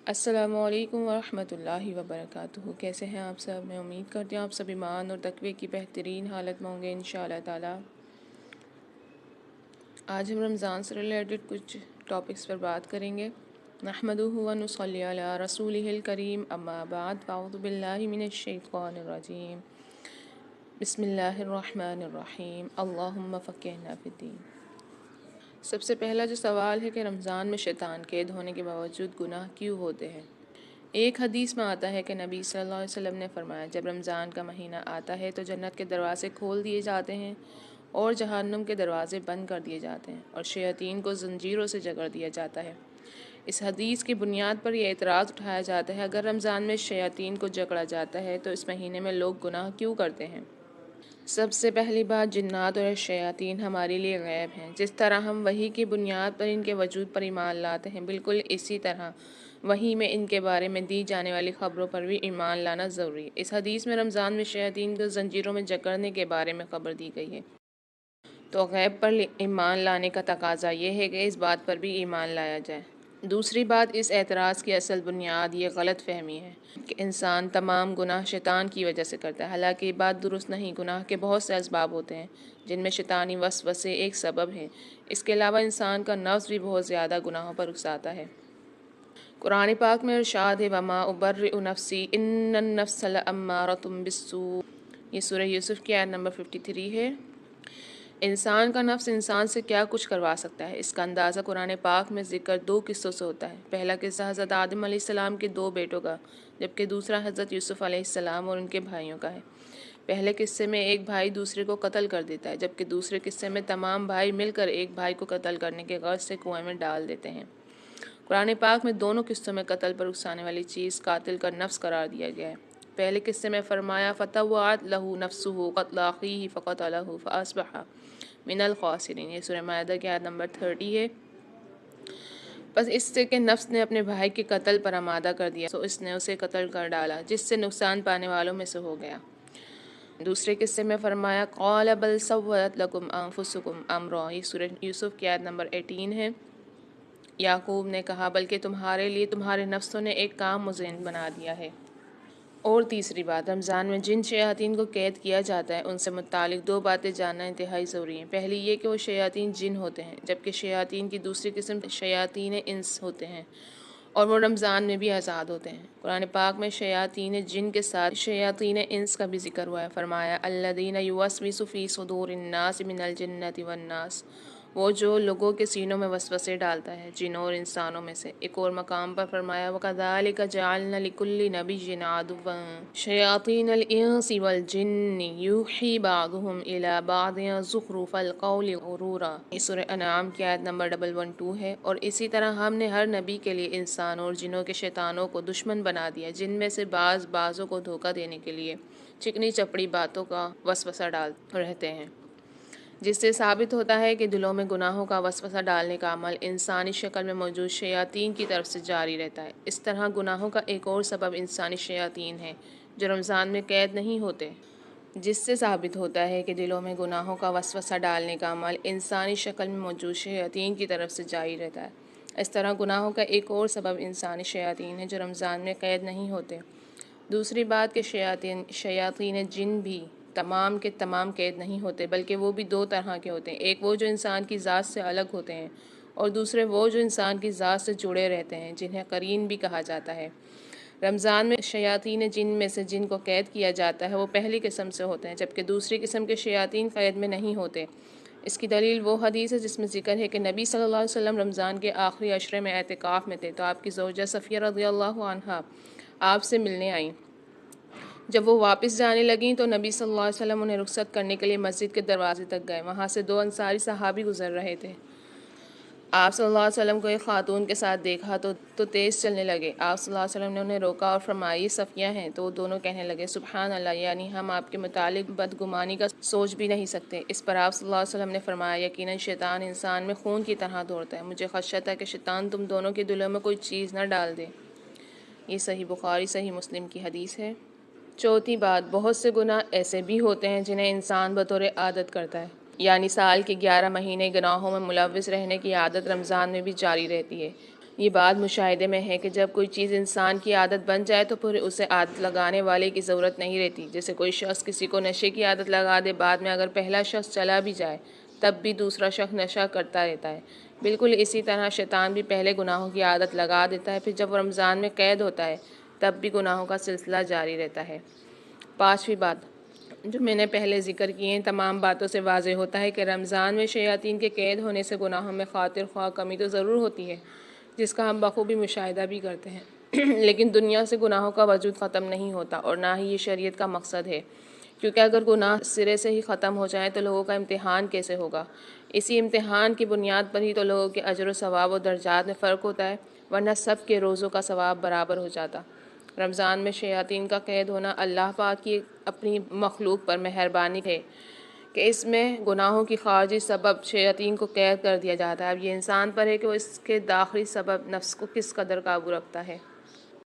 السلام علیکم ورحمۃ اللہ وبرکاتہ۔ کیسے ہیں آپ سب؟ میں امید کرتی ہوں آپ سب ایمان اور تقوی کی بہترین حالت میں ہوں گے انشاءاللہ تعالی۔ آج ہم رمضان سے ریلیٹڈ کچھ ٹاپکس پر بات کریں گے۔ نحمدہ و نصلی علی رسولہ الکریم، اما بعد، فاعوذ باللہ من الشیطان الرجیم، بسم اللہ الرحمن الرحیم، اللہم فقہنا فی الدین۔ سب سے پہلا جو سوال ہے کہ رمضان میں شیطان قید ہونے کے باوجود گناہ کیوں ہوتے ہیں؟ ایک حدیث میں آتا ہے کہ نبی صلی اللہ علیہ وسلم نے فرمایا، جب رمضان کا مہینہ آتا ہے تو جنت کے دروازے کھول دیے جاتے ہیں اور جہنم کے دروازے بند کر دیے جاتے ہیں اور شیاطین کو زنجیروں سے جکڑ دیا جاتا ہے۔ اس حدیث کی بنیاد پر یہ اعتراض اٹھایا جاتا ہے، اگر رمضان میں شیاطین کو جکڑا جاتا ہے تو اس مہینے میں لوگ گناہ کیوں کرتے ہیں؟ سب سے پہلی بات، جنات اور شیاطین ہمارے لیے غیب ہیں۔ جس طرح ہم وحی کی بنیاد پر ان کے وجود پر ایمان لاتے ہیں، بالکل اسی طرح وحی میں ان کے بارے میں دی جانے والی خبروں پر بھی ایمان لانا ضروری ہے۔ اس حدیث میں رمضان میں شیاطین کو زنجیروں میں جکڑنے کے بارے میں خبر دی گئی ہے، تو غیب پر ایمان لانے کا تقاضا یہ ہے کہ اس بات پر بھی ایمان لایا جائے۔ دوسری بات، اس اعتراض کی اصل بنیاد یہ غلط فہمی ہے کہ انسان تمام گناہ شیطان کی وجہ سے کرتا ہے، حالانکہ یہ بات درست نہیں۔ گناہ کے بہت سے اسباب ہوتے ہیں جن میں شیطانی وسوسے ایک سبب ہیں۔ اس کے علاوہ انسان کا نفس بھی بہت زیادہ گناہوں پر اکساتا ہے۔ قرآن پاک میں ارشاد ہے، وَمَا أُبَرِّئُ نَفْسِي إِنَّ النَّفْسَ لَأَمَّارَةٌ بِالسُّوءِ۔ یہ سورہ یوسف کی آیت نمبر 53 ہے۔ انسان کا نفس انسان سے کیا کچھ کروا سکتا ہے؟ اس کا اندازہ قرآن پاک میں ذکر دو قصوں سے ہوتا ہے۔ پہلا قصہ حضرت آدم علیہ السلام کے دو بیٹوں کا، جبکہ دوسرا حضرت یوسف علیہ السلام اور ان کے بھائیوں کا ہے۔ پہلے قصے میں ایک بھائی دوسرے کو قتل کر دیتا ہے، جبکہ دوسرے قصے میں تمام بھائی مل کر ایک بھائی کو قتل کرنے کے غرض سے کنویں میں ڈال دیتے ہیں۔ قرآن پاک میں دونوں قصوں میں قتل پر اکسانے والی چیز قاتل کا نفس قرار دیا گیا ہے۔ پہلے قصے میں فرمایا، فَطَوَّعَتْ لَهُ نَفْسُهُ قَتْلَ أَخِيهِ فَقَتَلَهُ فَأَصْبَحَ مِنَ الْخَاسِرِينَ۔ یہ سورہ مائدہ کی آیت نمبر 30 ہے۔ بس اس سے کہ نفس نے اپنے بھائی کے قتل پر آمادہ کر دیا تو اس نے اسے قتل کر ڈالا، جس سے نقصان پانے والوں میں سے ہو گیا۔ دوسرے قصے میں فرمایا، قَالَ بَلْ سَوَّلَتْ لَكُمْ أَنفُسُكُمْ أَمْرًا۔ یہ سورہ یوسف کی آیت نمبر 18 ہے۔ یعقوب نے کہا، بلکہ تمہارے لیے تمہارے نفسوں نے ایک کام مزین بنا دیا ہے۔ اور تیسری بات، رمضان میں جن شیاطین کو قید کیا جاتا ہے ان سے متعلق دو باتیں جاننا انتہائی ضروری ہیں۔ پہلی یہ کہ وہ شیاطین جن ہوتے ہیں، جبکہ شیاطین کی دوسری قسم شیاطین انس ہوتے ہیں، اور وہ رمضان میں بھی آزاد ہوتے ہیں۔ قرآن پاک میں شیاطین جن کے ساتھ شیاطین انس کا بھی ذکر ہوا ہے۔ فرمایا، الذین یوسوس فی صدور الناس من الجنۃ والناس، وہ جو لوگوں کے سینوں میں وسوسے ڈالتا ہے جنوں اور انسانوں میں سے۔ ایک اور مقام پر فرمایا، وَكَذَلِكَ جَعَلْنَا لِكُلِّ نَبِيٍّ عَدُوًّا شَيَاطِينَ الْإِنسِ وَالْجِنِّ يُوحِي بَعْضُهُمْ إِلَىٰ بَعْضٍ زُخْرُفَ الْقَوْلِ غُرُورًا۔ یہ سورہ انعام کی آیت نمبر 112 ہے۔ اور اسی طرح ہم نے ہر نبی کے لیے انسانوں اور جنوں کے شیطانوں کو دشمن بنا دیا، جن میں سے بعضوں کو دھوکہ دینے کے لیے چکنی چپڑی باتوں کا وسوسہ ڈالتے رہتے ہیں، جس سے ثابت ہوتا ہے کہ دلوں میں گناہوں کا وسوسہ ڈالنے کا عمل انسانی شکل میں موجود شیاطین کی طرف سے جاری رہتا ہے۔ اس طرح گناہوں کا ایک اور سبب انسانی شیاطین ہے جو رمضان میں قید نہیں ہوتے، جس سے ثابت ہوتا ہے کہ دلوں میں گناہوں کا وسوسہ ڈالنے کا عمل انسانی شکل میں موجود شیاطین کی طرف سے جاری رہتا ہے۔ اس طرح گناہوں کا ایک اور سبب انسانی شیاطین ہے جو رمضان میں قید نہیں ہوتے۔ دوسری بات کہ شیاطین جن بھی تمام کے تمام قید نہیں ہوتے، بلکہ وہ بھی دو طرح کے ہوتے ہیں۔ ایک وہ جو انسان کی ذات سے الگ ہوتے ہیں، اور دوسرے وہ جو انسان کی ذات سے جڑے رہتے ہیں، جنہیں قرین بھی کہا جاتا ہے۔ رمضان میں شیاطین جن میں سے جن کو قید کیا جاتا ہے وہ پہلی قسم سے ہوتے ہیں، جبکہ دوسری قسم کے شیاطین قید میں نہیں ہوتے۔ اس کی دلیل وہ حدیث ہے جس میں ذکر ہے کہ نبی صلی اللہ علیہ وسلم رمضان کے آخری عشرے میں اعتکاف میں تھے، تو آپ کی زوجہ صفیہ رضی اللہ عنہا آپ سے ملنے آئیں۔ جب وہ واپس جانے لگیں تو نبی صلی اللہ علیہ وسلم انہیں رخصت کرنے کے لیے مسجد کے دروازے تک گئے۔ وہاں سے دو انصاری صحابی گزر رہے تھے۔ آپ صلی اللہ علیہ وسلم کو ایک خاتون کے ساتھ دیکھا تو تیز چلنے لگے۔ آپ صلی اللہ علیہ وسلم نے انہیں روکا اور فرمایا، یہ صفیہ ہیں؟ تو وہ دونوں کہنے لگے، سبحان اللہ، یعنی ہم آپ کے متعلق بدگمانی کا سوچ بھی نہیں سکتے۔ اس پر آپ صلی اللہ علیہ وسلم نے فرمایا، یقیناً شیطان انسان میں خون کی طرح دوڑتا ہے، مجھے خشیت ہے کہ شیطان تم دونوں کے دلوں میں کوئی چیز نہ ڈال دے۔ یہ صحیح بخاری صحیح مسلم کی حدیث ہے۔ چوتھی بات، بہت سے گناہ ایسے بھی ہوتے ہیں جنہیں انسان بطور عادت کرتا ہے، یعنی سال کے 11 مہینے گناہوں میں ملوث رہنے کی عادت رمضان میں بھی جاری رہتی ہے۔ یہ بات مشاہدے میں ہے کہ جب کوئی چیز انسان کی عادت بن جائے تو پھر اسے عادت لگانے والے کی ضرورت نہیں رہتی۔ جیسے کوئی شخص کسی کو نشے کی عادت لگا دے، بعد میں اگر پہلا شخص چلا بھی جائے تب بھی دوسرا شخص نشہ کرتا رہتا ہے۔ بالکل اسی طرح شیطان بھی پہلے گناہوں کی عادت لگا دیتا ہے، پھر جب رمضان میں قید ہوتا ہے تب بھی گناہوں کا سلسلہ جاری رہتا ہے۔ پانچویں بات جو میں نے پہلے ذکر کی ہیں، تمام باتوں سے واضح ہوتا ہے کہ رمضان میں شیاطین کے قید ہونے سے گناہوں میں خاطر خواہ کمی تو ضرور ہوتی ہے، جس کا ہم بخوبی مشاہدہ بھی کرتے ہیں، لیکن دنیا سے گناہوں کا وجود ختم نہیں ہوتا، اور نہ ہی یہ شریعت کا مقصد ہے، کیونکہ اگر گناہ سرے سے ہی ختم ہو جائیں تو لوگوں کا امتحان کیسے ہوگا؟ اسی امتحان کی بنیاد پر ہی تو لوگوں کے اجر و ثواب و درجات میں فرق ہوتا ہے، ورنہ سب کے روزوں کا ثواب برابر ہو جاتا۔ رمضان میں شیاطین کا قید ہونا اللہ پاک کی اپنی مخلوق پر مہربانی ہے کہ اس میں گناہوں کی خارجی سبب شیاطین کو قید کر دیا جاتا ہے۔ اب یہ انسان پر ہے کہ وہ اس کے داخلی سبب نفس کو کس قدر قابو رکھتا ہے۔